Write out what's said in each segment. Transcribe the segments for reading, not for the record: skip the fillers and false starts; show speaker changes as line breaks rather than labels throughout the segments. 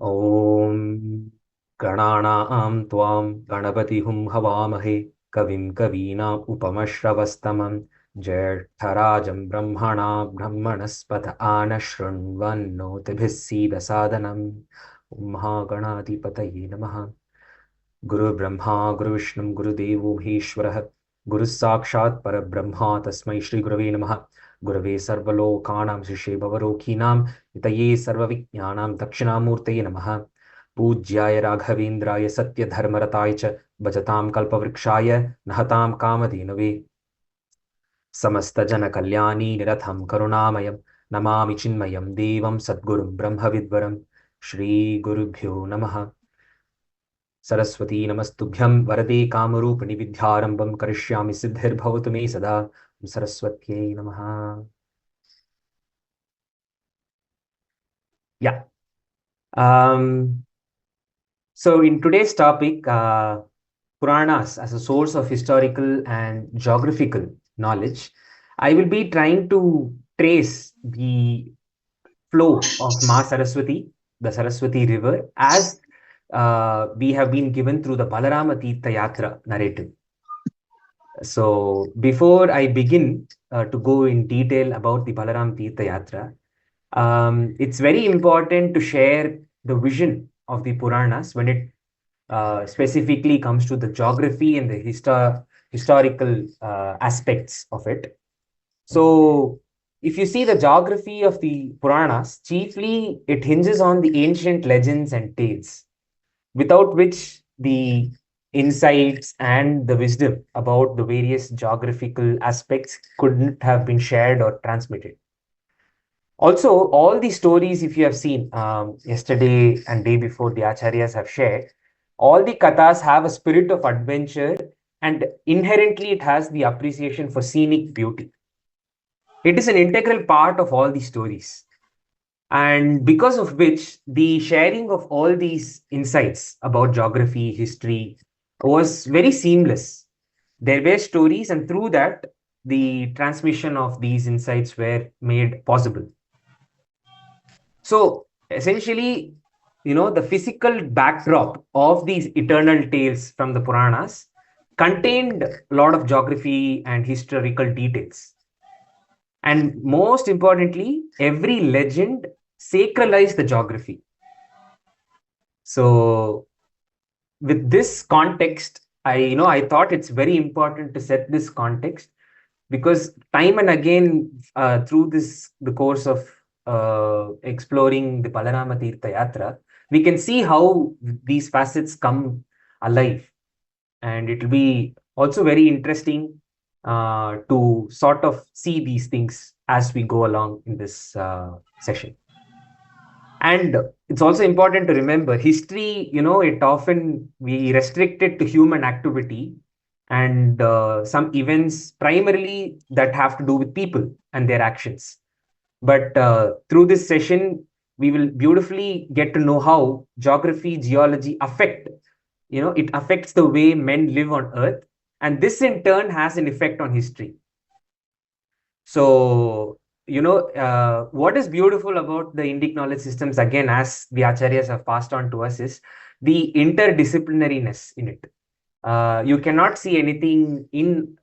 ॐ गणानां त्वां गणपतिहुं हवामहे कविं कवीनाम् उपमश्रवस्तमं ज्येष्ठराजं ब्रह्मणस्पत आनः शृण्वन्नोतिभिः सीदसादनम् ॐ महागणाधिपतये नमः। गुरुर्ब्रह्मा गुरुविष्णु गुरुदेवो महेश्वरः गुरुः साक्षात् परब्रह्मा तस्मै श्रीगुरवे नमः। गुरवे सर्वलोकानां ऋषे भवरोगिणां हितये सर्वविज्ञानां दक्षिणामूर्तये नमः। पूज्याय राघवेन्द्राय सत्यधर्मरताय च भजतां कल्पवृक्षाय नहतां कामधेनवे समस्तजनकल्याणी निरतं करुणामयं नमामि चिन्मयं देवं सद्गुरुं ब्रह्मविद्वरं श्रीगुरुभ्यो नमः। सरस्वती नमस्तुभ्यं वरदे कामरूपिणि विद्यारंभं करिष्यामि सिद्धिर्भवतु मे सदा। सरस्वत्यै नमः। Yeah. Um, so in today's topic, Puranas as a source of historical and geographical knowledge, I will be trying to trace the flow of Ma Saraswati, the Saraswati River, as we have been given through the Balarama Tirtha Yatra narrative. So before I begin to go in detail about the Balaram Tirtha Yatra, it's very important to share the vision of the Puranas when it specifically comes to the geography and the historical aspects of it. So if you see the geography of the Puranas, chiefly it hinges on the ancient legends and tales, without which the insights and the wisdom about the various geographical aspects couldn't have been shared or transmitted. Also, all the stories, if you have seen yesterday and day before, the acharyas have shared, all the kathas have a spirit of adventure, and inherently it has the appreciation for scenic beauty. It is an integral part of all the stories. And because of which, the sharing of all these insights about geography, history was very seamless. There were stories, and through that, the transmission of these insights were made possible. So essentially, the physical backdrop of these eternal tales from the Puranas contained a lot of geography and historical details. And most importantly, every legend sacralized the geography. So with this context, I thought it's very important to set this context, because time and again through the course of exploring the Balarama Tirtha Yatra, we can see how these facets come alive, and it will be also very interesting to sort of see these things as we go along in this session. And it's also important to remember history, it often we restrict it to human activity and some events primarily that have to do with people and their actions. But through this session, we will beautifully get to know how geography, geology it affects the way men live on Earth. And this in turn has an effect on history. So, what is beautiful about the Indic knowledge systems, again, as the acharyas have passed on to us, is the interdisciplinariness in it. You cannot see anything in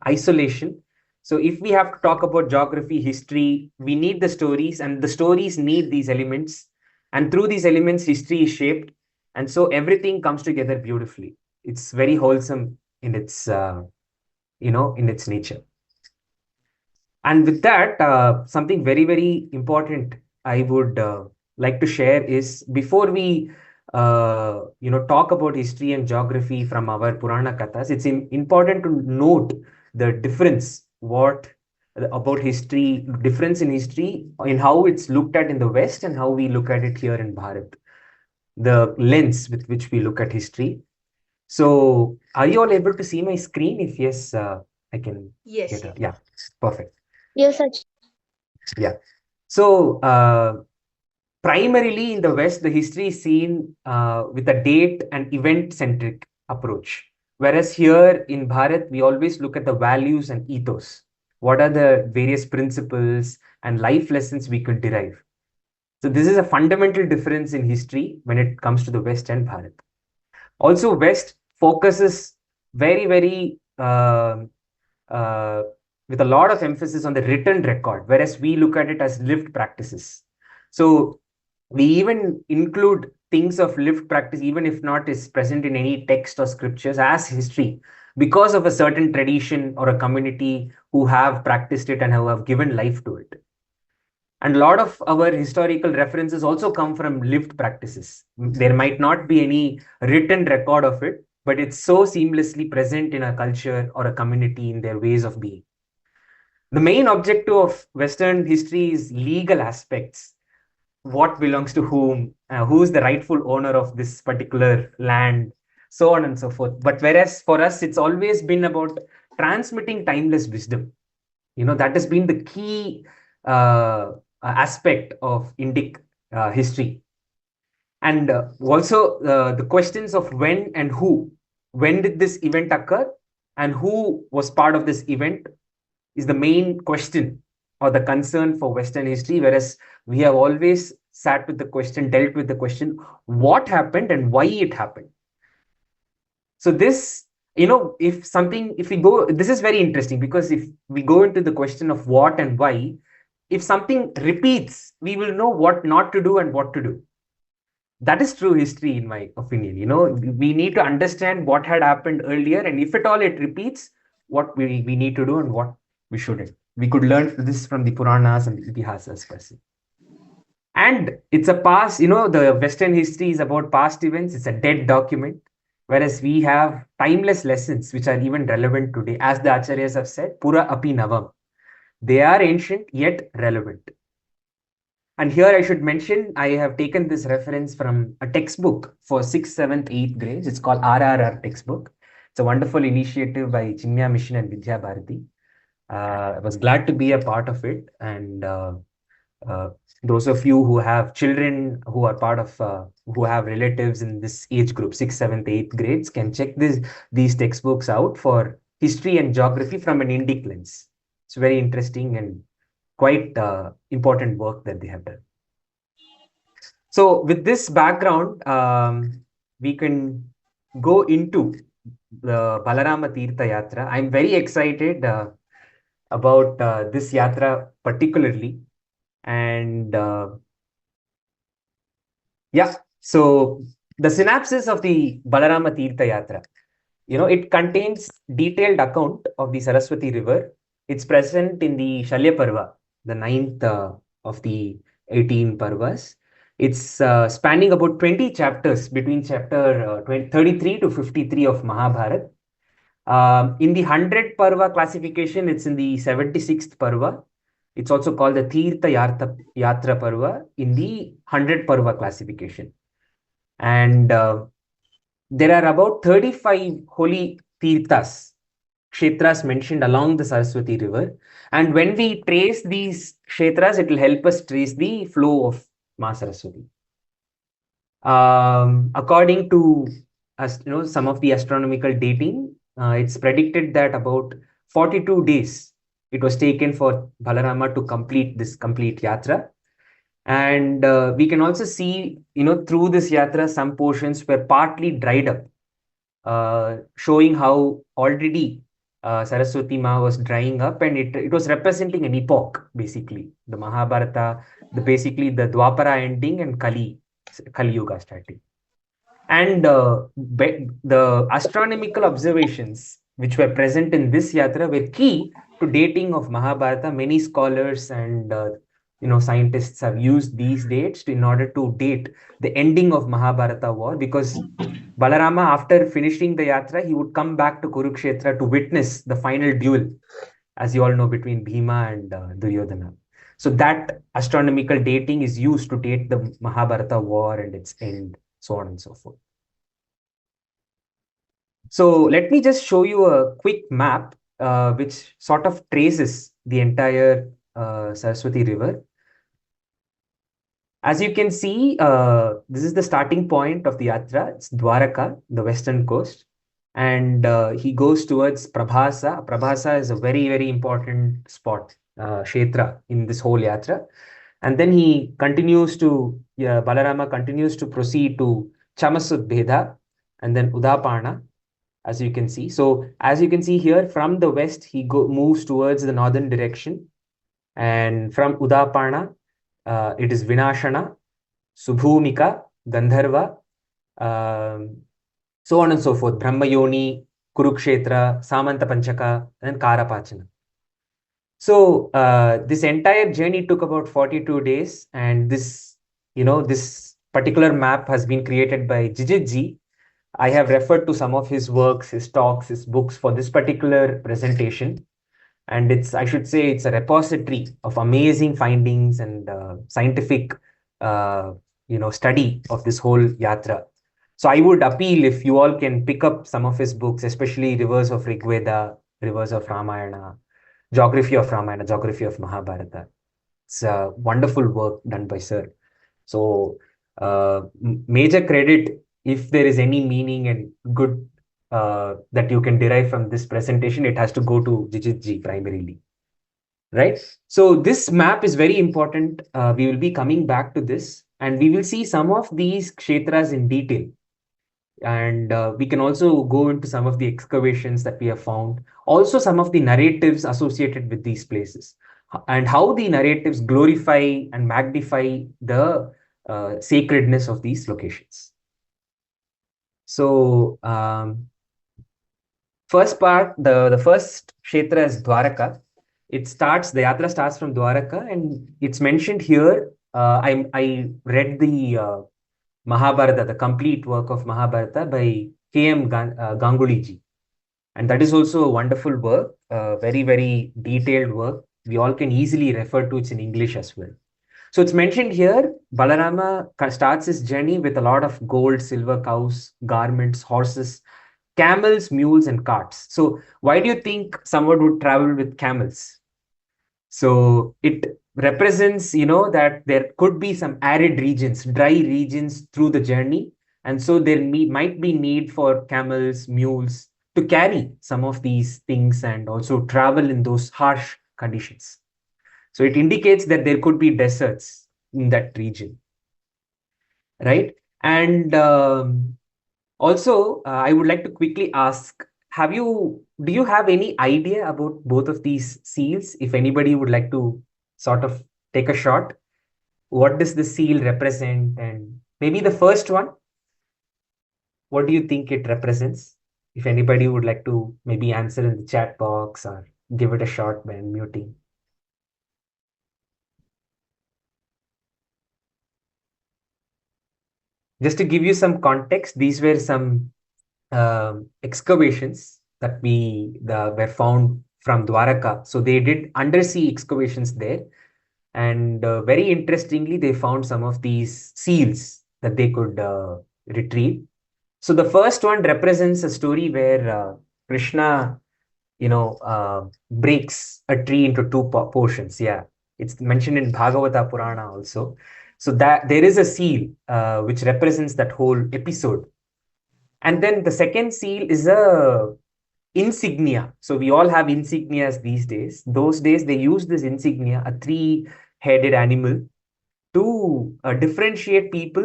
isolation. So if we have to talk about geography, history, we need the stories, and the stories need these elements. And through these elements, history is shaped. And so everything comes together beautifully. It's very wholesome in its, in its nature. And with that, something very, very important I would like to share is, before we talk about history and geography from our Purana Kathas, it's important to note the difference about history, difference in history, in how it's looked at in the West and how we look at it here in Bharat, the lens with which we look at history. So are you all able to see my screen? If yes, I can
Yes,
get yeah, perfect.
Yes, Sachin.
Yeah. So primarily in the West, the history is seen with a date and event-centric approach. Whereas here in Bharat, we always look at the values and ethos. What are the various principles and life lessons we could derive? So this is a fundamental difference in history when it comes to the West and Bharat. Also, West focuses very, very uh, with a lot of emphasis on the written record, whereas we look at it as lived practices. So we even include things of lived practice, even if not is present in any text or scriptures, as history, because of a certain tradition or a community who have practiced it and who have given life to it. And a lot of our historical references also come from lived practices. There might not be any written record of it, but it's so seamlessly present in a culture or a community in their ways of being. The main objective of Western history is legal aspects. What belongs to whom, who is the rightful owner of this particular land, so on and so forth. But whereas for us, it's always been about transmitting timeless wisdom. That has been the key aspect of Indic history. And also the questions of when and who. When did this event occur and who was part of this event is the main question or the concern for Western history, whereas we have always sat with the question, dealt with the question, what happened and why it happened. So this, if we go, this is very interesting because if we go into the question of what and why, if something repeats, we will know what not to do and what to do. That is true history, in my opinion. We need to understand what had happened earlier, and if at all it repeats, what we need to do and what we shouldn't. We could learn this from the Puranas and the Itihasas per se. And it's a past, the Western history is about past events. It's a dead document, whereas we have timeless lessons which are even relevant today. As the Acharyas have said, Pura api navam. They are ancient yet relevant. And here I should mention, I have taken this reference from a textbook for 6th, 7th, 8th grades. It's called RRR textbook. It's a wonderful initiative by Chinmaya Mission and Vidya Bharati. I was glad to be a part of it. And those of you who have children who are part of, who have relatives in this age group, 6th, 7th, 8th grades, can check these textbooks out for history and geography from an Indic lens. It's very interesting and quite important work that they have done. So with this background, we can go into the Balarama Tirtha Yatra. I'm very excited about this yatra particularly. And so the synopsis of the Balarama Tirtha Yatra, it contains detailed account of the Saraswati River. It's present in the Shalya Parva, the 9th of the 18 Parvas. It's spanning about 20 chapters between chapter 33 to 53 of Mahabharat. In the 100 Parva classification, it's in the 76th Parva. It's also called the Tirtha Yatra Parva in the 100 Parva classification. And there are about 35 holy Tirthas, Kshetras mentioned along the Saraswati River. And when we trace these Kshetras, it will help us trace the flow of Ma Saraswati. According to some of the astronomical dating, it's predicted that about 42 days it was taken for Balarama to complete this complete yatra. And we can also see, through this yatra, some portions were partly dried up, showing how already Saraswati Ma was drying up, and it was representing an epoch, basically. The Mahabharata, basically the Dwapara ending and Kali Yuga starting. And the astronomical observations which were present in this yatra were key to dating of Mahabharata. Many scholars and scientists have used these dates in order to date the ending of Mahabharata war, because Balarama, after finishing the yatra, he would come back to Kurukshetra to witness the final duel, as you all know, between Bhima and Duryodhana. So that astronomical dating is used to date the Mahabharata war and its end, so on and so forth. So let me just show you a quick map which sort of traces the entire Saraswati River. As you can see, this is the starting point of the yatra. It's Dwaraka, the western coast. And he goes towards Prabhasa. Prabhasa is a very, very important spot, Kshetra, in this whole yatra. And then he continues to, Balarama continues to proceed to Chamasudbheda and then Udapana, as you can see. So as you can see here, from the west, he moves towards the northern direction. And from Udapana, it is Vinashana, Subhumika, Gandharva, um, so on and so forth. Brahmayoni, Kurukshetra, Samanta Panchaka, and Karapachana. So this entire journey took about 42 days, and this particular map has been created by Jijitji. I have referred to some of his works, his talks, his books for this particular presentation, and I should say, it's a repository of amazing findings and scientific, study of this whole yatra. So I would appeal if you all can pick up some of his books, especially Rivers of Rigveda, Rivers of Ramayana, Geography of Ramayana, Geography of Mahabharata. It's a wonderful work done by Sir. So major credit, if there is any meaning and good that you can derive from this presentation, it has to go to Jijitji primarily. Right? So this map is very important. We will be coming back to this, and we will see some of these kshetras in detail. And we can also go into some of the excavations that we have found, also some of the narratives associated with these places, and how the narratives glorify and magnify the sacredness of these locations. So first part, the first kshetra is Dwaraka. The yatra starts from Dwaraka, and it's mentioned here. I read the Mahabharata, the complete work of Mahabharata by K.M. Ganguliji. And that is also a wonderful work, very, very detailed work. We all can easily refer to it in English as well. So it's mentioned here, Balarama starts his journey with a lot of gold, silver cows, garments, horses, camels, mules, and carts. So why do you think someone would travel with camels? So it represents, that there could be some arid regions, dry regions through the journey. And so there might be need for camels, mules to carry some of these things and also travel in those harsh conditions. So it indicates that there could be deserts in that region, right? And also, I would like to quickly ask, do you have any idea about both of these seals? If anybody would like to sort of take a shot, what does the seal represent? And maybe the first one, what do you think it represents? If anybody would like to maybe answer in the chat box or give it a shot by unmuting. Just to give you some context, these were some excavations that were found from Dwaraka. So they did undersea excavations there. And very interestingly, they found some of these seals that they could retrieve. So the first one represents a story where Krishna, breaks a tree into two portions. Yeah, it's mentioned in Bhagavata Purana also. So that there is a seal which represents that whole episode. And then the second seal is a insignia. So we all have insignias these days. Those days they used this insignia, a three-headed animal, to differentiate people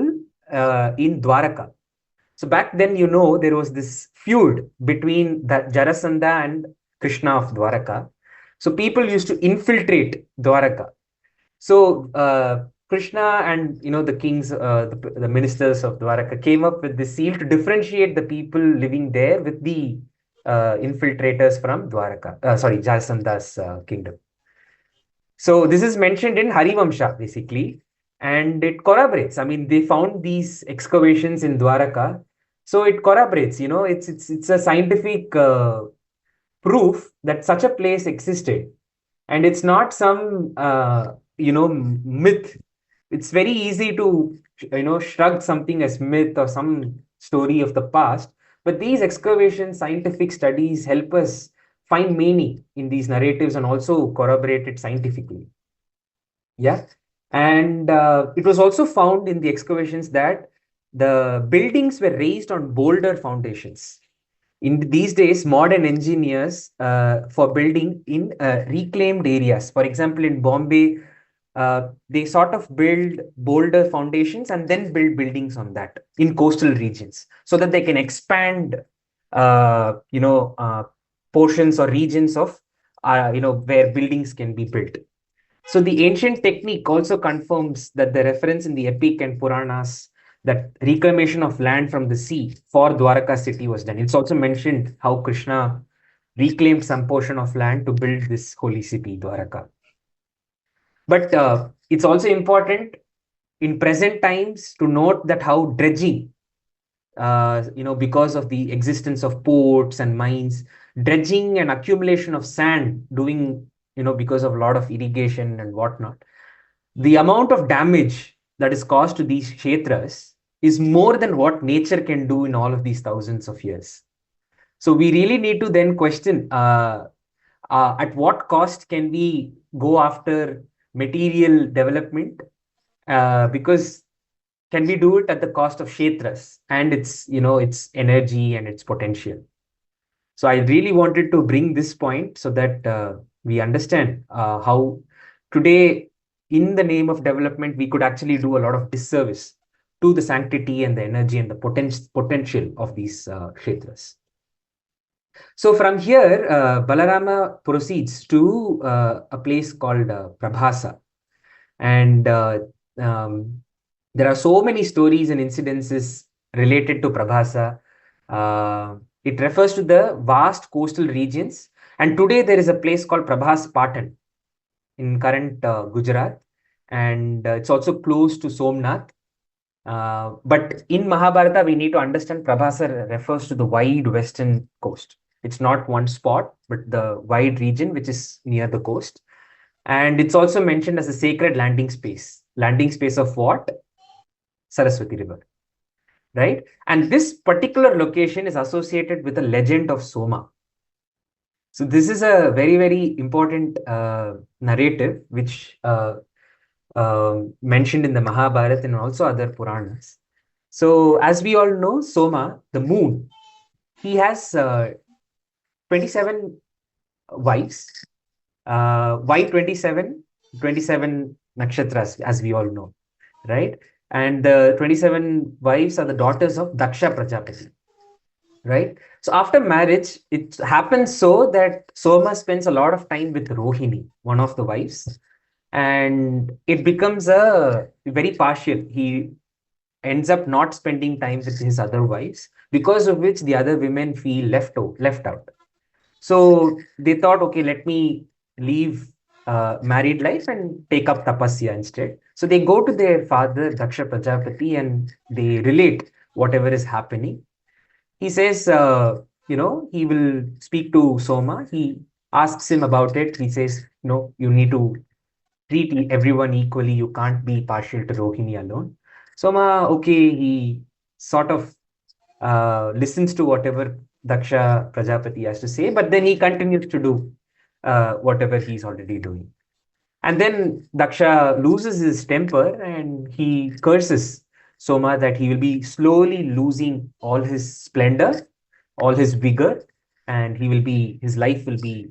in Dwaraka. So back then, there was this feud between the Jarasandha and Krishna of Dwaraka. So people used to infiltrate Dwaraka. So Krishna and the kings, the ministers of Dwaraka came up with this seal to differentiate the people living there with the infiltrators from Jarasandha's kingdom. So this is mentioned in Hari Vamsha basically, and it corroborates. I mean, they found these excavations in Dwaraka, so it corroborates. It's a scientific proof that such a place existed, and it's not some myth. It's very easy to shrug something as myth or some story of the past, but these excavation scientific studies help us find meaning in these narratives and also corroborate it scientifically. Yeah. And it was also found in the excavations that the buildings were raised on boulder foundations. In these days, modern engineers for building in reclaimed areas. For example, in Bombay, they sort of build boulder foundations and then build buildings on that in coastal regions so that they can expand, uh, you know, uh, portions or regions of, where buildings can be built. So the ancient technique also confirms that the reference in the epic and Puranas that reclamation of land from the sea for Dwaraka city was done. It's also mentioned how Krishna reclaimed some portion of land to build this holy city, Dwaraka. But it's also important in present times to note that how dredging, because of the existence of ports and mines, dredging and accumulation of sand doing, because of a lot of irrigation and whatnot, the amount of damage that is caused to these kshetras is more than what nature can do in all of these thousands of years. So we really need to then question, at what cost can we go after material development, because can we do it at the cost of kshetras and its energy and its potential? So I really wanted to bring this point so that we understand how today, in the name of development, we could actually do a lot of disservice to the sanctity and the energy and the potential of these kshetras. So from here, Balarama proceeds to a place called Prabhasa. And there are so many stories and incidences related to Prabhasa. It refers to the vast coastal regions. And today there is a place called Prabhas Patan in current Gujarat. And it's also close to Somnath. But in Mahabharata, we need to understand Prabhasa refers to the wide western coast. It's not one spot, but the wide region which is near the coast. And it's also mentioned as a sacred landing space. Landing space of what? Saraswati River, right? And this particular location is associated with the legend of Soma. So this is a very, very important narrative which mentioned in the Mahabharata and also other Puranas. So as we all know, Soma, the moon, he has 27 wives. Why 27? 27 nakshatras, as we all know, right? And the 27 wives are the daughters of Daksha Prajapati, right? So after marriage, it happens so that Soma spends a lot of time with Rohini, one of the wives, and it becomes a very partial. He ends up not spending time with his other wives, because of which the other women feel left out. So they thought, okay, let me leave married life and take up tapasya instead. So they go to their father, Daksha Prajapati, and they relate whatever is happening. He says, he will speak to Soma. He asks him about it. He says, no, you need to treat everyone equally. You can't be partial to Rohini alone. Soma, okay, he sort of listens to whatever Daksha Prajapati has to say, but then he continues to do whatever he's already doing. And then Daksha loses his temper and he curses Soma that he will be slowly losing all his splendor, all his vigor, and his life will be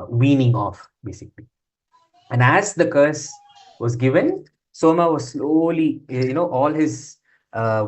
weaning off, basically. And as the curse was given, Soma was slowly, all his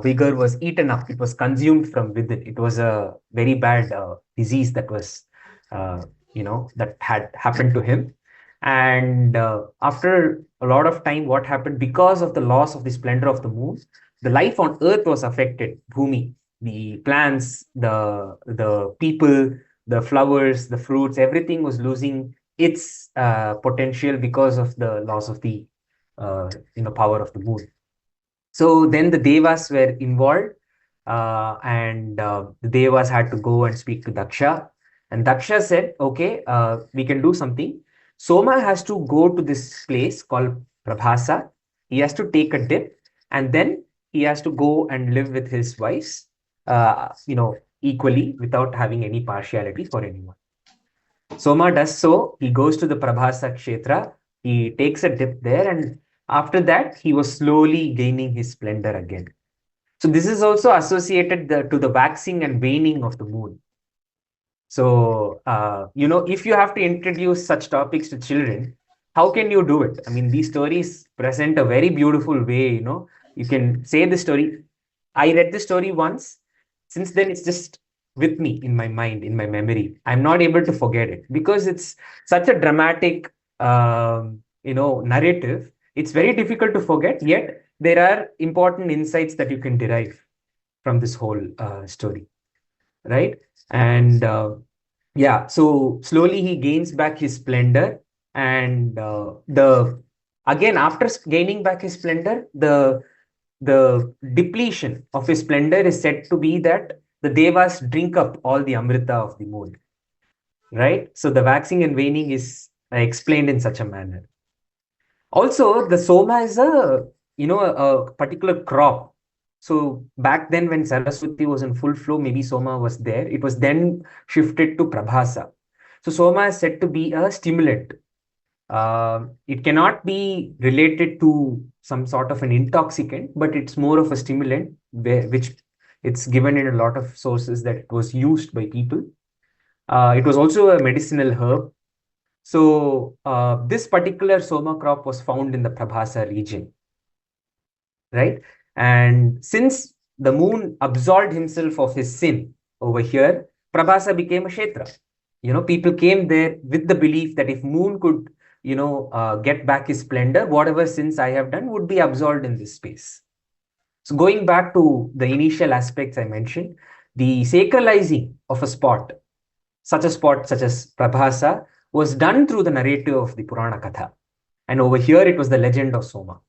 vigor was eaten up. It was consumed from within. It was a very bad disease that was, that had happened to him. And after a lot of time, what happened because of the loss of the splendor of the moon, the life on earth was affected. Bhumi, the plants, the people, the flowers, the fruits, everything was losing its potential because of the loss of the power of the moon. So then the devas were involved, and the devas had to go and speak to Daksha. And Daksha said, okay, we can do something. Soma has to go to this place called Prabhasa. He has to take a dip, and then he has to go and live with his wives, equally without having any partiality for anyone. Soma does so. He goes to the Prabhasa Kshetra. He takes a dip there, and after that, he was slowly gaining his splendor again. So this is also associated to the waxing and waning of the moon. So, if you have to introduce such topics to children, how can you do it? I mean, these stories present a very beautiful way, you can say the story. I read the story once. Since then, it's just with me in my mind, in my memory. I'm not able to forget it because it's such a dramatic, narrative. It's very difficult to forget, yet there are important insights that you can derive from this whole story, right? And yeah, so slowly he gains back his splendor, and the again after gaining back his splendor, the depletion of his splendor is said to be that the devas drink up all the amrita of the moon, right? So the waxing and waning is explained in such a manner. Also, the soma is a particular crop. So back then, when Saraswati was in full flow, maybe soma was there. It was then shifted to prabhasa. So soma is said to be a stimulant. It cannot be related to some sort of an intoxicant, but it's more of a stimulant, which it's given in a lot of sources that it was used by people. It was also a medicinal herb. So this particular soma crop was found in the Prabhasa region, right? And since the moon absolved himself of his sin over here, Prabhasa became a kshetra. People came there with the belief that if moon could, get back his splendor, whatever sins I have done would be absolved in this space. So going back to the initial aspects I mentioned, the sacralizing of a spot such as Prabhasa, was done through the narrative of the Purana Katha. And over here, it was the legend of Soma.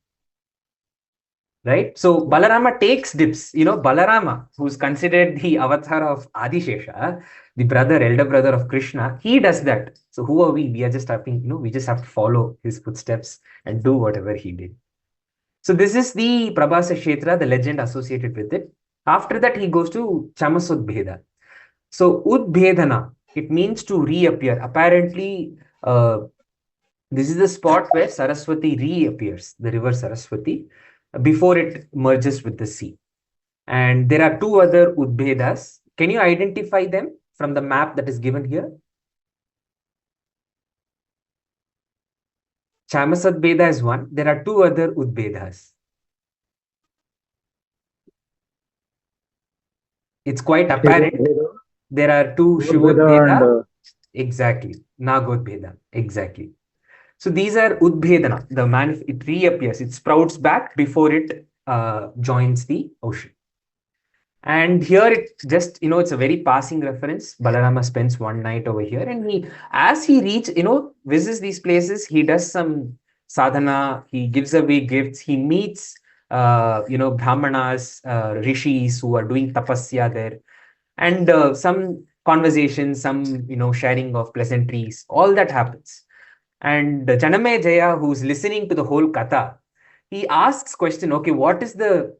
Right? So Balarama takes dips. Balarama, who's considered the avatar of Adishesha, the elder brother of Krishna, he does that. So who are we? We are just we just have to follow his footsteps and do whatever he did. So this is the Prabhasa Kshetra, the legend associated with it. After that, he goes to Chamasudbheda. So Udbhedana, it means to reappear. Apparently, this is the spot where Saraswati reappears, the river Saraswati, before it merges with the sea. And there are two other Udbhedas. Can you identify them from the map that is given here? Chamasadbheda is one. There are two other Udbhedas. It's quite apparent. There are two Shivodbheda. Exactly. Nagodbheda. Exactly. So these are Udbhedana. It reappears. It sprouts back before it joins the ocean. And here it just, it's a very passing reference. Balarama spends one night over here, and as he visits these places, he does some sadhana, he gives away gifts, he meets, brahmanas, rishis who are doing tapasya there, and some conversations, some, sharing of pleasantries, all that happens. And Janame Jaya, who's listening to the whole katha, he asks question, okay, what is the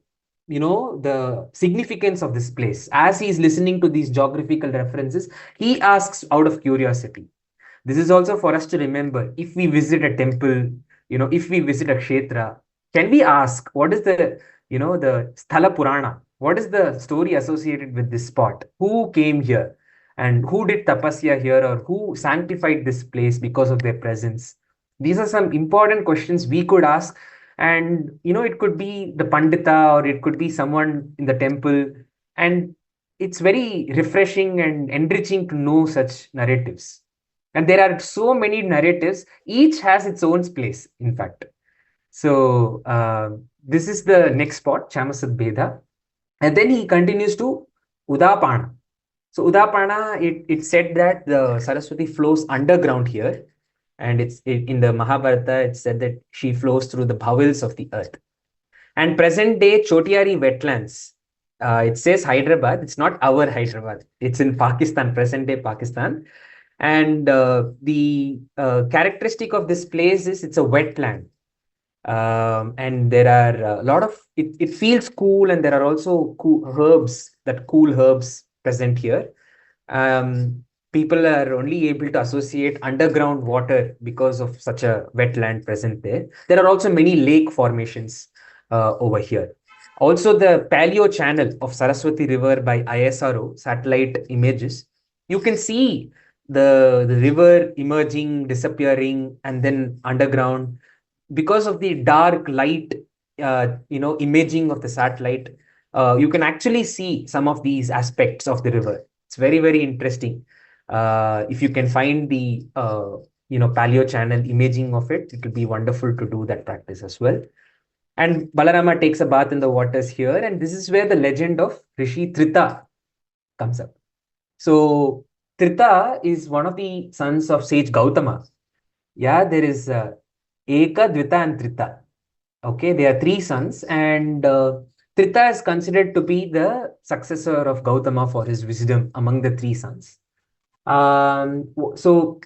significance of this place? As he's listening to these geographical references, he asks out of curiosity. This is also for us to remember. If we visit a temple, if we visit a kshetra, can we ask, what is the Sthala Purana? What is the story associated with this spot? Who came here? And who did tapasya here, or who sanctified this place because of their presence? These are some important questions we could ask. And, it could be the Pandita, or it could be someone in the temple. And it's very refreshing and enriching to know such narratives. And there are so many narratives, each has its own place, in fact. So this is the next spot, Chamasad And then he continues to Udapana. So Udapana, it said that the Saraswati flows underground here. And in the Mahabharata, it said that she flows through the bowels of the earth. And present day Chotiari wetlands, it says Hyderabad. It's not our Hyderabad. It's in Pakistan, present day Pakistan. And the characteristic of this place is it's a wetland. And there are a lot of, it feels cool, and there are also cool herbs present here. People are only able to associate underground water because of such a wetland present there. There are also many lake formations over here. Also, the paleo channel of Saraswati River by ISRO satellite images, you can see the river emerging, disappearing, and then underground, because of the dark light, imaging of the satellite, you can actually see some of these aspects of the river. It's very, very interesting. If you can find the paleo channel imaging of it, it will be wonderful to do that practice as well. And Balarama takes a bath in the waters here, and this is where the legend of Rishi Trita comes up. So Trita is one of the sons of sage Gautama. Yeah, there is Eka, Dvita, and Trita. Okay, there are three sons, and Trita is considered to be the successor of Gautama for his wisdom among the three sons. So,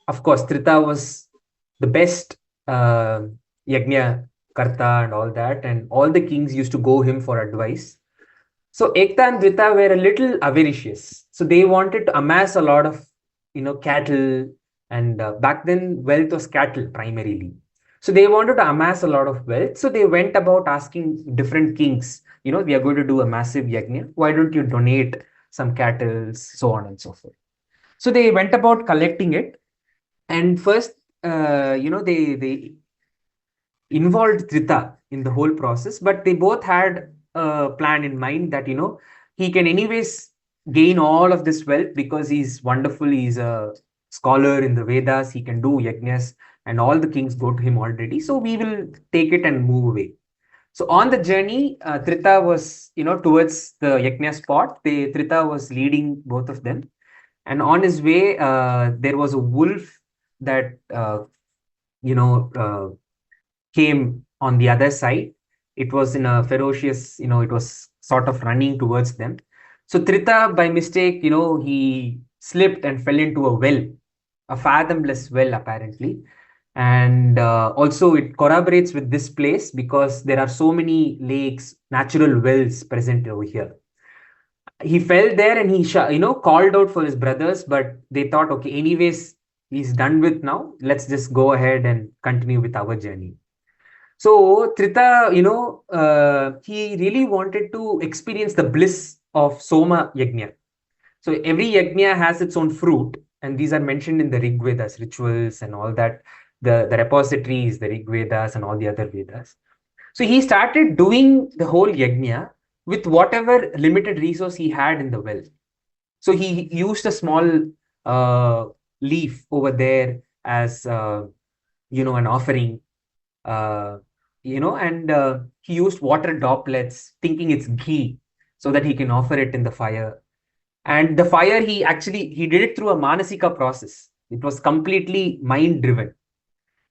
of course, Trita was the best Yajna Karta and all that, and all the kings used to go him for advice. So Ekta and Dvita were a little avaricious. So they wanted to amass a lot of, cattle, and back then wealth was cattle primarily. So they wanted to amass a lot of wealth. So they went about asking different kings, we are going to do a massive yajna. Why don't you donate some cattle, so on and so forth. So they went about collecting it. And first, they involved Trita in the whole process, but they both had a plan in mind that, he can anyways gain all of this wealth because he's wonderful. He's a scholar in the Vedas. He can do yajnas, and all the kings go to him already. So we will take it and move away. So on the journey, Trita was, towards the yajna spot. Trita was leading both of them. And on his way, there was a wolf that, came on the other side. It was in a ferocious, it was sort of running towards them. So Trita, by mistake, he slipped and fell into a well, a fathomless well, apparently. And also it corroborates with this place because there are so many lakes, natural wells present over here. He fell there and he, called out for his brothers, but they thought, okay, anyways, he's done with now. Let's just go ahead and continue with our journey. So Trita, he really wanted to experience the bliss of Soma Yajna. So every Yajna has its own fruit, and these are mentioned in the Rig Vedas, rituals and all that, the repositories, the Rig Vedas and all the other Vedas. So he started doing the whole Yajna with whatever limited resource he had in the well. So he used a small leaf over there as, an offering. And he used water droplets, thinking it's ghee, so that he can offer it in the fire. And the fire, he did it through a manasika process. It was completely mind driven.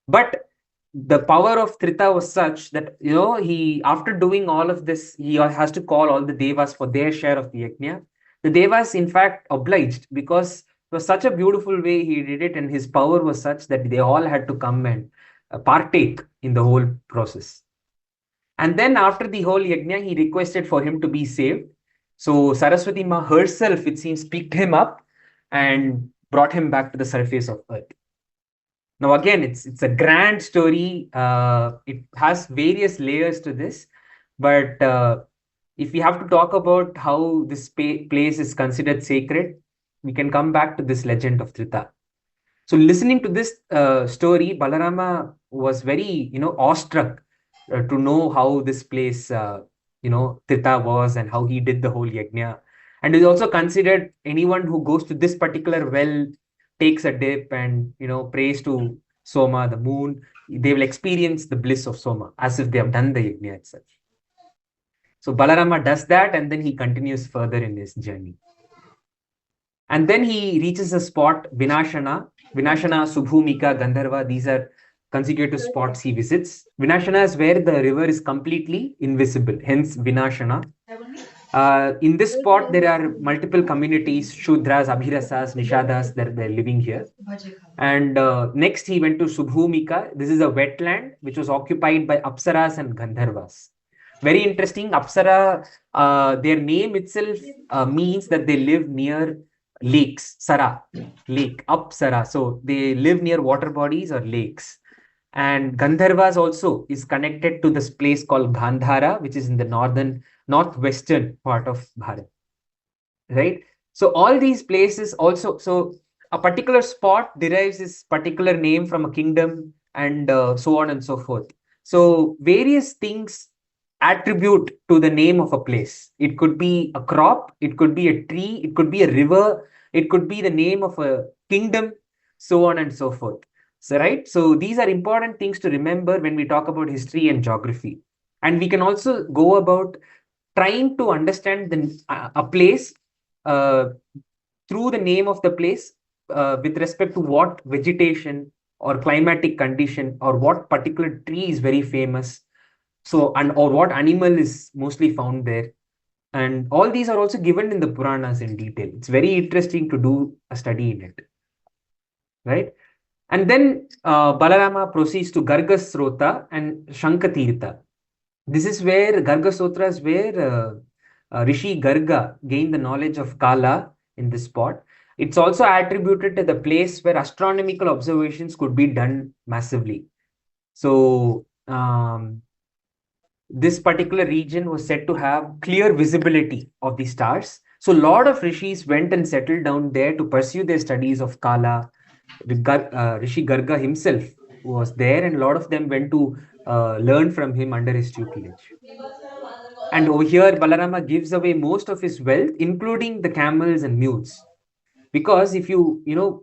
But the power of Trita was such that, he, after doing all of this, he has to call all the devas for their share of the yajna. The devas, in fact, obliged because it was such a beautiful way he did it, and his power was such that they all had to come and partake in the whole process. And then after the whole yajna, he requested for him to be saved. So Saraswati Ma herself, it seems, picked him up and brought him back to the surface of earth. Now, again, it's a grand story. It has various layers to this, but if we have to talk about how this place is considered sacred, we can come back to this legend of Trita. So listening to this story, Balarama was very, awestruck to know how this place, Trita was, and how he did the whole yajna. And he also considered anyone who goes to this particular well, takes a dip and, prays to Soma, the moon, they will experience the bliss of Soma as if they have done the yajna itself. So Balarama does that, and then he continues further in his journey. And then he reaches a spot, Vinashana, Subhumika, Gandharva. These are consecutive spots he visits. Vinashana is where the river is completely invisible, hence Vinashana. In this spot, there are multiple communities, Shudras, Abhirasas, Nishadas, they're living here. And next, he went to Subhumika. This is a wetland which was occupied by Apsaras and Gandharvas. Very interesting. Apsara, their name itself means that they live near lakes, Sara, lake, Apsara. So they live near water bodies or lakes. And Gandharvas also is connected to this place called Gandhara, which is in the northwestern part of Bharat. Right? So all these places also, so a particular spot derives its particular name from a kingdom, and so on and so forth. So various things attribute to the name of a place. It could be a crop, it could be a tree, it could be a river, it could be the name of a kingdom, so on and so forth. So, right? So these are important things to remember when we talk about history and geography. And we can also go about trying to understand a place uh, through the name of the place, with respect to what vegetation or climatic condition or what particular tree is very famous, so, and or what animal is mostly found there. And all these are also given in the Puranas in detail. It's very interesting to do a study in it, right? And then Balarama proceeds to Gargasrota and Shankatirtha. This is where Gargasotra is where Rishi Garga gained the knowledge of Kala in this spot. It's also attributed to the place where astronomical observations could be done massively. So this particular region was said to have clear visibility of the stars. So a lot of rishis went and settled down there to pursue their studies of Kala. Rishi Garga himself was there, and a lot of them went to learn from him under his tutelage. And over here, Balarama gives away most of his wealth, including the camels and mules. Because if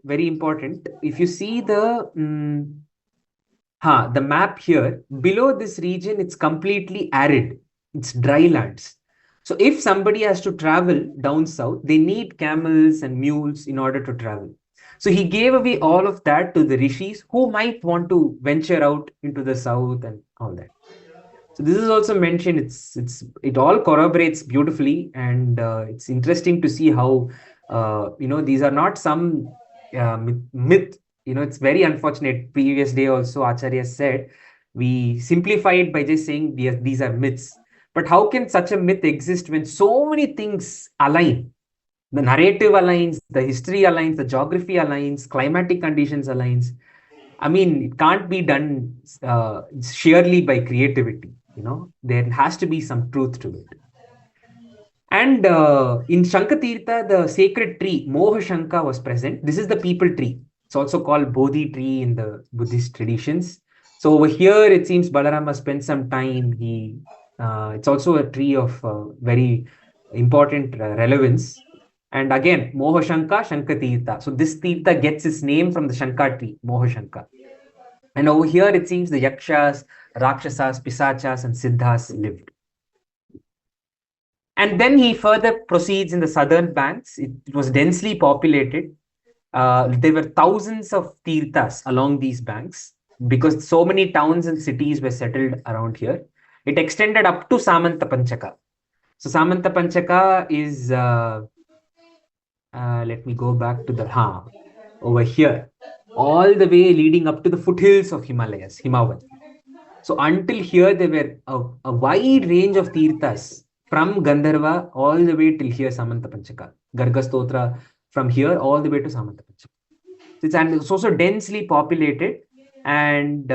very important, if you see the map here, below this region, it's completely arid. It's dry lands. So if somebody has to travel down south, they need camels and mules in order to travel. So he gave away all of that to the rishis who might want to venture out into the south and all that. So this is also mentioned. It all corroborates beautifully, and it's interesting to see how these are not some myth. It's very unfortunate. Previous day also, Acharya said we simplify it by just saying these are myths. But how can such a myth exist when so many things align? The narrative aligns, the history aligns, the geography aligns, climatic conditions aligns. I mean, it can't be done sheerly by creativity. There has to be some truth to it. And in Shankatirtha, the sacred tree, Moha Shanka, was present. This is the people tree. It's also called Bodhi tree in the Buddhist traditions. So over here, it seems Balarama spent some time. It's also a tree of very important relevance. And again, Moha Shanka, Shankatirtha. So this Tirtha gets its name from the Shanka tree, Moha Shanka. And over here, it seems the Yakshas, Rakshasas, Pisachas, and Siddhas lived. And then he further proceeds in the southern banks. It was densely populated. There were thousands of tirthas along these banks because so many towns and cities were settled around here. It extended up to Samanta Panchaka. So Samanta Panchaka is, let me go back to the, over here, all the way leading up to the foothills of Himalayas, Himavat. So until here, there were a wide range of tirthas from Gandharva all the way till here, Samanta Panchaka. Gargastotra from here all the way to Samanta Panchaka. And it's also densely populated. And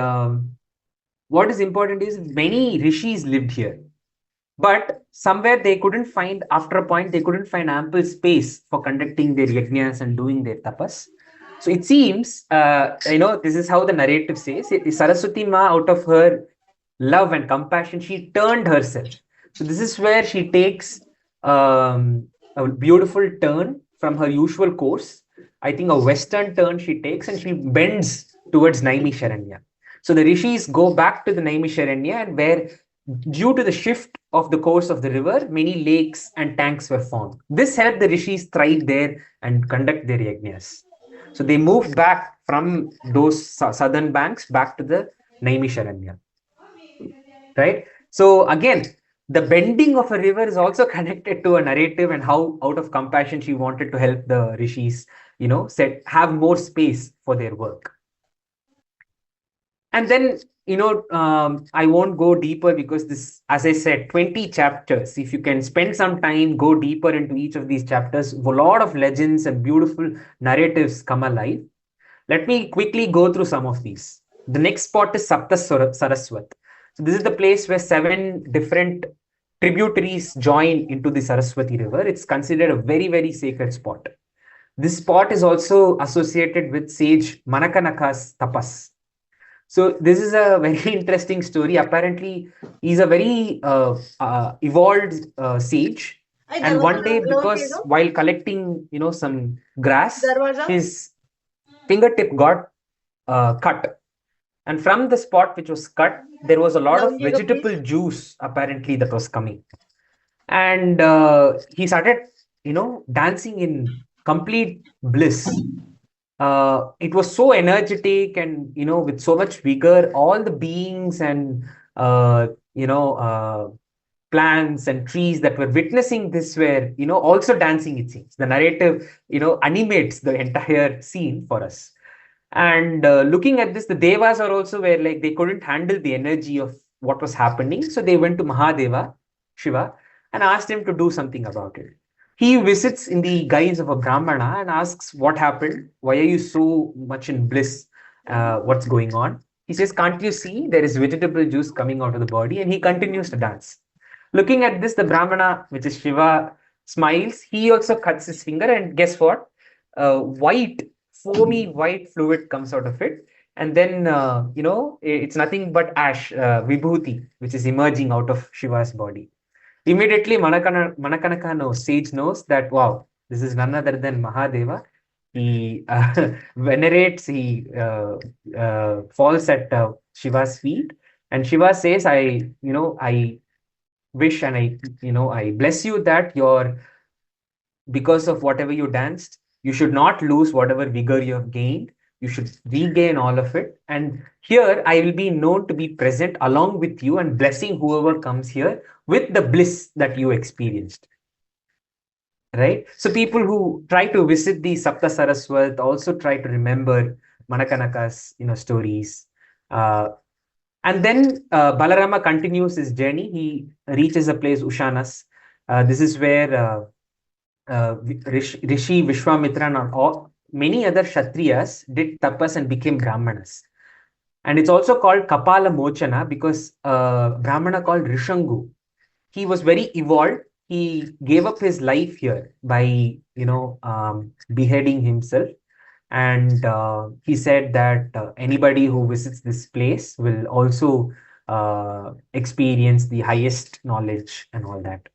what is important is many rishis lived here. But somewhere they couldn't find, after a point, they couldn't find ample space for conducting their yajnas and doing their tapas. So it seems, this is how the narrative says, Saraswati Ma, out of her love and compassion, she turned herself. So this is where she takes a beautiful turn from her usual course. I think a western turn she takes, and she bends towards Naimisharanya. So the rishis go back to the Naimisharanya, and where, due to the shift of the course of the river, many lakes and tanks were formed. This helped the rishis thrive there and conduct their yajnas. So they moved back from those southern banks back to the Naimisharanya. Right? So again, the bending of a river is also connected to a narrative, and how out of compassion she wanted to help the rishis, have more space for their work. And then, I won't go deeper because this, as I said, 20 chapters. If you can spend some time, go deeper into each of these chapters, a lot of legends and beautiful narratives come alive. Let me quickly go through some of these. The next spot is Sapta Saraswat. So this is the place where 7 different tributaries join into the Saraswati River. It's considered a very, very sacred spot. This spot is also associated with sage Manakanaka's tapas. So this is a very interesting story. Apparently, he's a very evolved sage. And one day, because while collecting, some grass, his fingertip got cut. And from the spot which was cut, there was a lot of vegetable juice apparently that was coming. And he started, dancing in complete bliss. It was so energetic and, with so much vigor, all the beings and, uh, you know, uh, plants and trees that were witnessing this were, also dancing, it seems. The narrative, animates the entire scene for us. And looking at this, the devas are also where like they couldn't handle the energy of what was happening. So they went to Mahadeva, Shiva, and asked him to do something about it. He visits in the guise of a Brahmana and asks, what happened? Why are you so much in bliss? What's going on? He says, can't you see there is vegetable juice coming out of the body? And he continues to dance. Looking at this, the Brahmana, which is Shiva, smiles. He also cuts his finger, and guess what? White, foamy white fluid comes out of it. And then, it's nothing but ash, vibhuti, which is emerging out of Shiva's body. Immediately, Manakanaka knows, sage knows that, wow, this is none other than Mahadeva. He venerates, he falls at Shiva's feet. And Shiva says, I wish and I bless you that because of whatever you danced, you should not lose whatever vigor you have gained. You should regain all of it. And here I will be known to be present along with you and blessing whoever comes here with the bliss that you experienced. Right? So people who try to visit the Sapta Saraswat also try to remember Manakanaka's, stories. And then Balarama continues his journey. He reaches a place, Ushanas. This is where Rishi Vishwamitra and many other Kshatriyas did tapas and became Brahmanas. And it's also called Kapala Mochana because Brahmana called Rishangu, he was very evolved. He gave up his life here by, beheading himself. And he said that anybody who visits this place will also experience the highest knowledge and all that.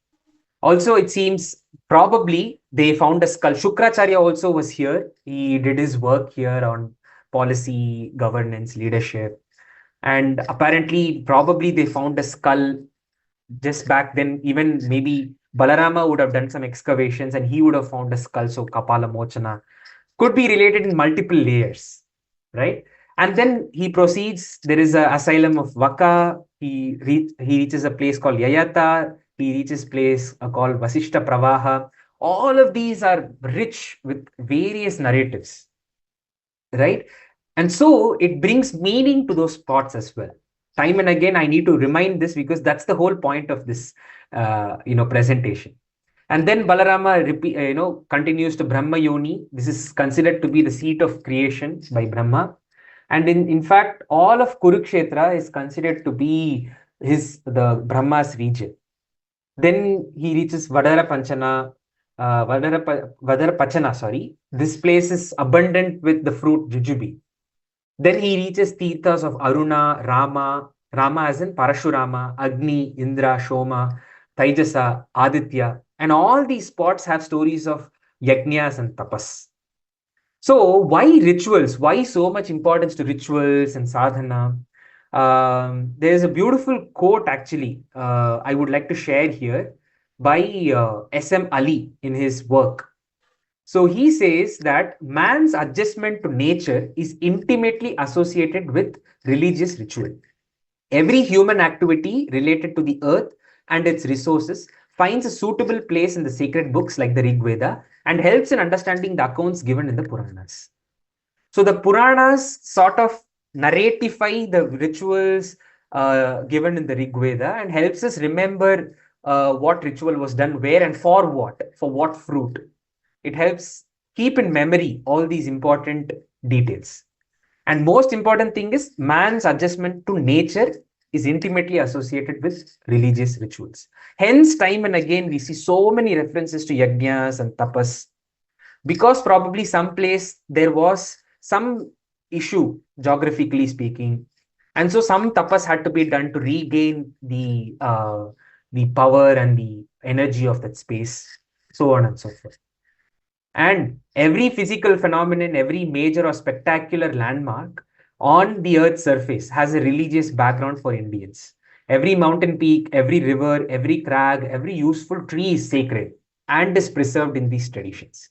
Also, it seems probably they found a skull. Shukracharya also was here. He did his work here on policy, governance, leadership. And apparently, probably they found a skull just back then. Even maybe Balarama would have done some excavations and he would have found a skull. So Kapala Mochana could be related in multiple layers, right? And then he proceeds. There is an asylum of Vaka. He reaches a place called Yayata. He reaches a place called Vasishta Pravaha. All of these are rich with various narratives, right? And so it brings meaning to those spots as well. Time and again, I need to remind this because that's the whole point of this, presentation. And then Balarama, continues to Brahma Yoni. This is considered to be the seat of creation by Brahma. And in fact, all of Kurukshetra is considered to be the Brahma's region. Then he reaches Vadara Pachana, sorry. This place is abundant with the fruit Jujubi. Then he reaches Tirthas of Aruna, Rama as in Parashurama, Agni, Indra, Shoma, Taijasa, Aditya. And all these spots have stories of yajnas and tapas. So why rituals? Why so much importance to rituals and sadhana? There's a beautiful quote actually I would like to share here by S.M. Ali in his work. So he says that man's adjustment to nature is intimately associated with religious ritual. Every human activity related to the earth and its resources finds a suitable place in the sacred books like the Rig Veda and helps in understanding the accounts given in the Puranas. So the Puranas sort of narratify the rituals given in the Rig Veda and helps us remember what ritual was done where and for what fruit. It helps keep in memory all these important details. And most important thing is man's adjustment to nature is intimately associated with religious rituals. Hence, time and again, we see so many references to yajnas and tapas. because probably some place there was some issue, geographically speaking, and so some tapas had to be done to regain the power and the energy of that space, so on and so forth. And every physical phenomenon, every major or spectacular landmark on the Earth's surface has a religious background for Indians. Every mountain peak, every river, every crag, every useful tree is sacred and is preserved in these traditions.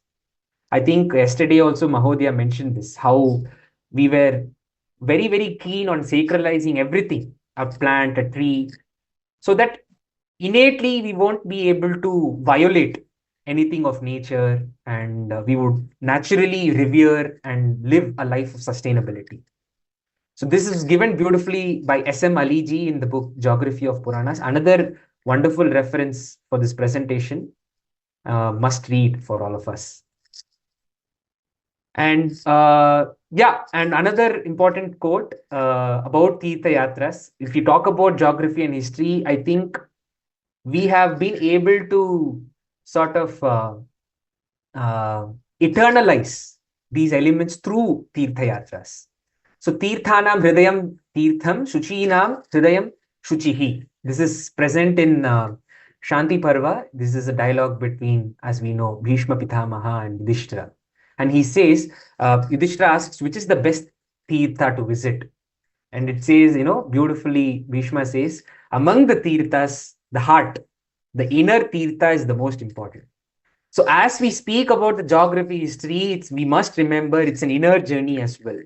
I think yesterday also Mahodaya mentioned this, how we were very, very keen on sacralizing everything, a plant, a tree, so that innately we won't be able to violate anything of nature, and we would naturally revere and live a life of sustainability. So this is given beautifully by S.M. Aliji in the book Geography of Puranas. Another wonderful reference for this presentation, must read for all of us. And yeah, and another important quote about Tirtha Yatras. If you talk about geography and history, I think we have been able to sort of uh, eternalize these elements through Tirtha Yatras. So Tirthanam Hridayam Tirtham, Shuchinam Hridayam Shuchihi. This is present in Shanti Parva. This is a dialogue between, as we know, Bhishma Pitamaha and Yudhishthira. And he says, Yudhishthira asks, which is the best Tirtha to visit? And it says, beautifully, Bhishma says, among the Tirthas, the heart, the inner Tirtha is the most important. So as we speak about the geography history, we must remember it's an inner journey as well.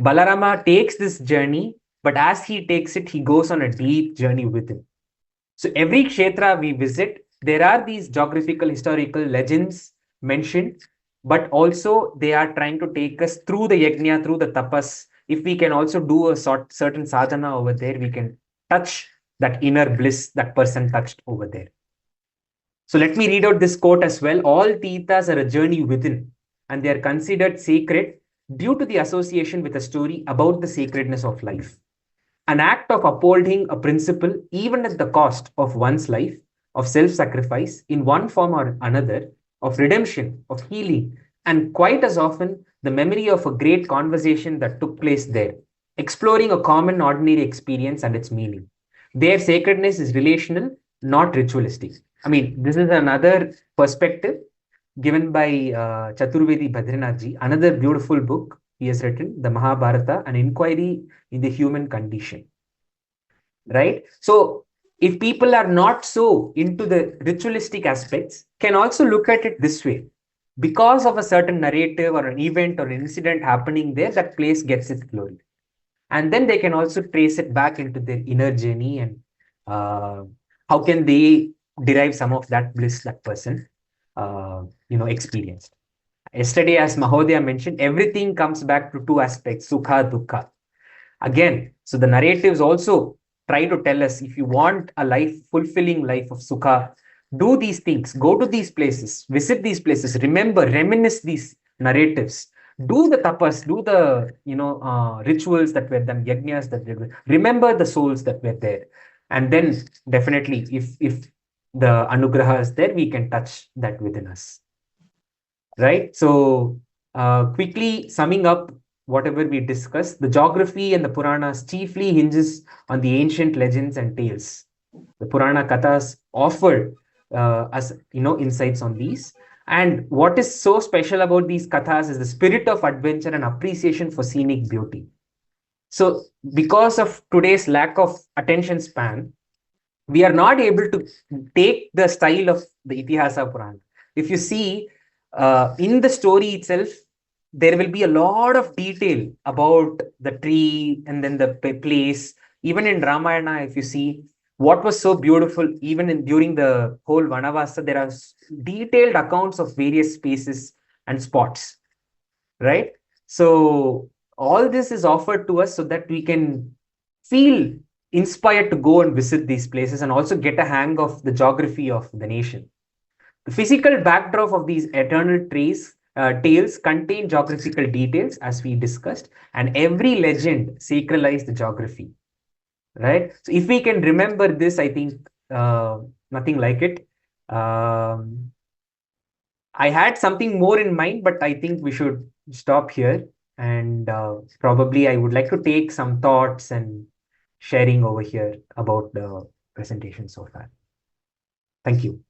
Balarama takes this journey, but as he takes it, he goes on a deep journey with him. So every kshetra we visit, there are these geographical, historical legends mentioned, but also they are trying to take us through the yajna, through the tapas. If we can also do a certain sadhana over there, we can touch that inner bliss that person touched over there. So let me read out this quote as well. All tirthas are a journey within, and they are considered sacred due to the association with a story about the sacredness of life. An act of upholding a principle, even at the cost of one's life, of self-sacrifice in one form or another, of redemption, of healing, and quite as often, the memory of a great conversation that took place there, exploring a common ordinary experience and its meaning. Their sacredness is relational, not ritualistic. I mean, this is another perspective given by Chaturvedi Badrinathji, another beautiful book he has written, the Mahabharata, an inquiry in the human condition. Right? So, if people are not so into the ritualistic aspects, can also look at it this way. Because of a certain narrative or an event or an incident happening there, that place gets its glory. And then they can also trace it back into their inner journey, and how can they derive some of that bliss that person experienced. Yesterday, as Mahodaya mentioned, everything comes back to two aspects, sukha, dukkha. Again, so the narratives also try to tell us, if you want a life, fulfilling life of sukha, do these things, go to these places, visit these places, remember, reminisce these narratives, do the tapas, do the rituals that were done, yajnas that were done, remember the souls that were there, and then definitely, if the anugraha is there, we can touch that within us. Right? So, quickly summing up whatever we discussed, the geography and the Puranas chiefly hinges on the ancient legends and tales. The Purana Kathas offer us, insights on these. And what is so special about these Kathas is the spirit of adventure and appreciation for scenic beauty. So, because of today's lack of attention span, we are not able to take the style of the Itihasa Purana. If you see, in the story itself, there will be a lot of detail about the tree and then the place. Even in Ramayana, if you see, what was so beautiful, even during the whole Vanavasa, there are detailed accounts of various spaces and spots, right? So all this is offered to us so that we can feel inspired to go and visit these places and also get a hang of the geography of the nation. The physical backdrop of these eternal tales contain geographical details, as we discussed, and every legend sacralized the geography. Right? So if we can remember this, I think nothing like it. I had something more in mind, but I think we should stop here. And probably I would like to take some thoughts and sharing over here about the presentation so far. Thank you.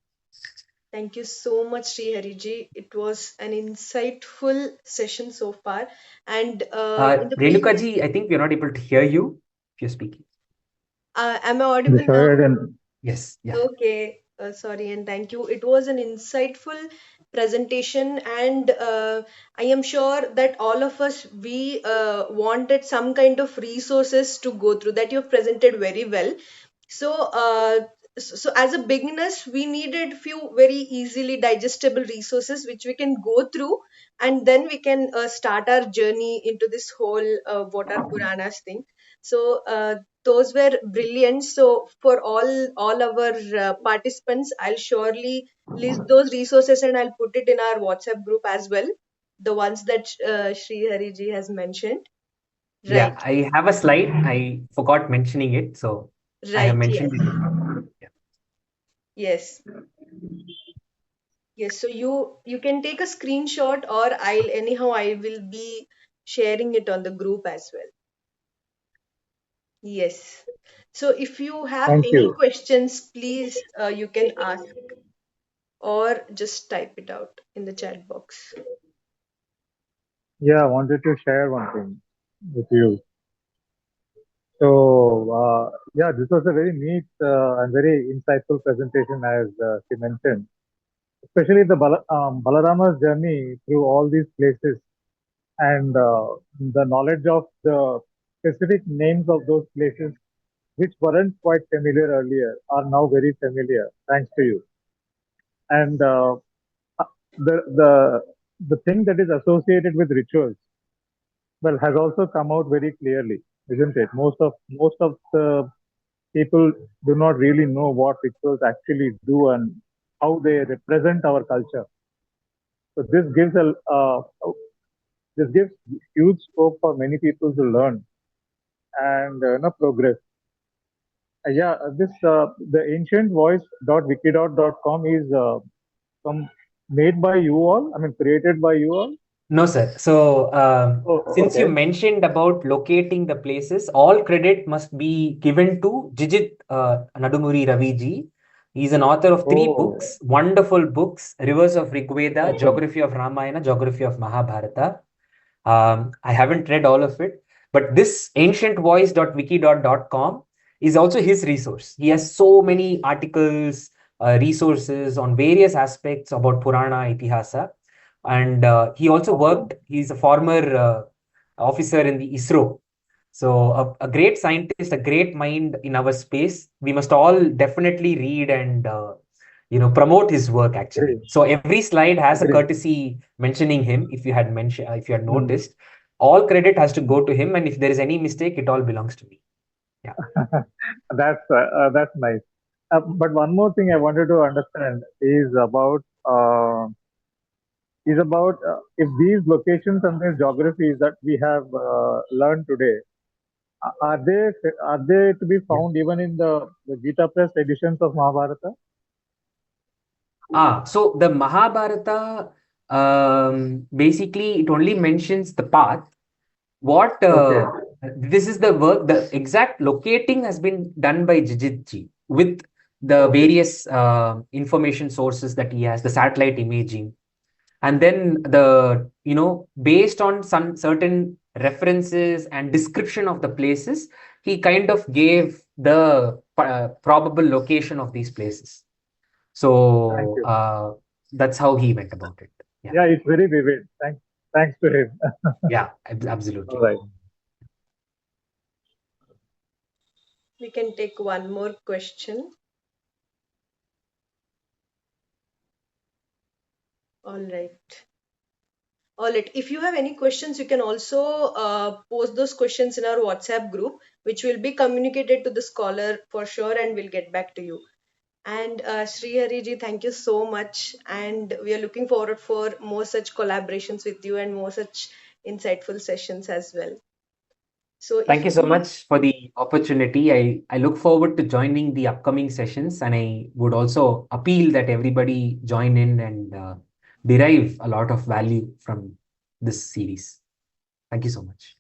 Thank you so much, Sri Hariji. It was an insightful session so far. And in the
Renuka
previous,
ji, I think we're not able to hear you if you're speaking.
am I
Yes,
audible
go
now?
ahead and
Yes, yeah.
Okay, sorry, and thank you. It was an insightful presentation, and I am sure that all of us we wanted some kind of resources to go through that you have presented very well. So, so as a beginners, we needed few very easily digestible resources which we can go through, and then we can start our journey into this whole what are Puranas thing. So, those were brilliant. So for all our participants, I'll surely list those resources and I'll put it in our WhatsApp group as well, the ones that Sri Hari ji has mentioned.
Yeah,
Right,
I have a slide. I forgot mentioning it, so I have
right,
mentioned it.
yes, yes, yes. So you can take a screenshot, or I will be sharing it on the group as well. Yes. So if you have
thank
any
you.
questions, please you can ask or just type it out in the chat box.
Yeah, I wanted to share one thing with you. So, yeah, this was a very neat and very insightful presentation, as she mentioned. Especially the Balarama's journey through all these places and the knowledge of the specific names of those places, which weren't quite familiar earlier, are now very familiar, thanks to you. And the the the thing that is associated with rituals, well, has also come out very clearly, isn't it? Most of the people do not really know what rituals actually do and how they represent our culture. So this gives huge scope for many people to learn and progress. Yeah, this the ancient voice.wiki.com is some made by you all. I mean, created by you all.
No, sir. So,
Oh,
since you
okay.
mentioned about locating the places, all credit must be given to Jijit Nadumuri Raviji. He's an author of three
Oh,
books, wonderful books: Rivers of Rigveda, Geography of Ramayana, Geography of Mahabharata. I haven't read all of it, but this ancientvoice.wiki.com is also his resource. He has so many articles, resources on various aspects about Purana Itihasa. And he also
awesome.
worked, he's a former officer in the ISRO. So, a great scientist, a great mind in our space. We must all definitely read and promote his work actually.
Agree.
So every slide has a
Agree.
courtesy mentioning him. If you had mentioned, if you had
Hmm.
noticed, all credit has to go to him, and if there is any mistake, it all belongs to me. Yeah.
That's nice. But one more thing I wanted to understand is about if these locations and these geographies that we have learned today are they to be
Yeah.
found even in the Gita Press editions of Mahabharata?
So the Mahabharata, basically, it only mentions the path. What
Okay.
This is the work, the exact locating has been done by Jijitji with the
Okay.
various information sources that he has, the satellite imaging. And then based on some certain references and description of the places, he kind of gave the probable location of these places.
Thank
So
you.
that's how he went about it. Yeah.
Yeah, it's very vivid. Thanks to him.
Yeah,
All
absolutely.
right.
We can take one more question. All right. All right. If you have any questions, you can also post those questions in our WhatsApp group, which will be communicated to the scholar for sure, and we'll get back to you. And Sri Hari ji, thank you so much. And we are looking forward for more such collaborations with you and more such insightful sessions as well. So
Thank
if
you so
we
much for the opportunity. I look forward to joining the upcoming sessions, and I would also appeal that everybody join in and derive a lot of value from this series. Thank you so much.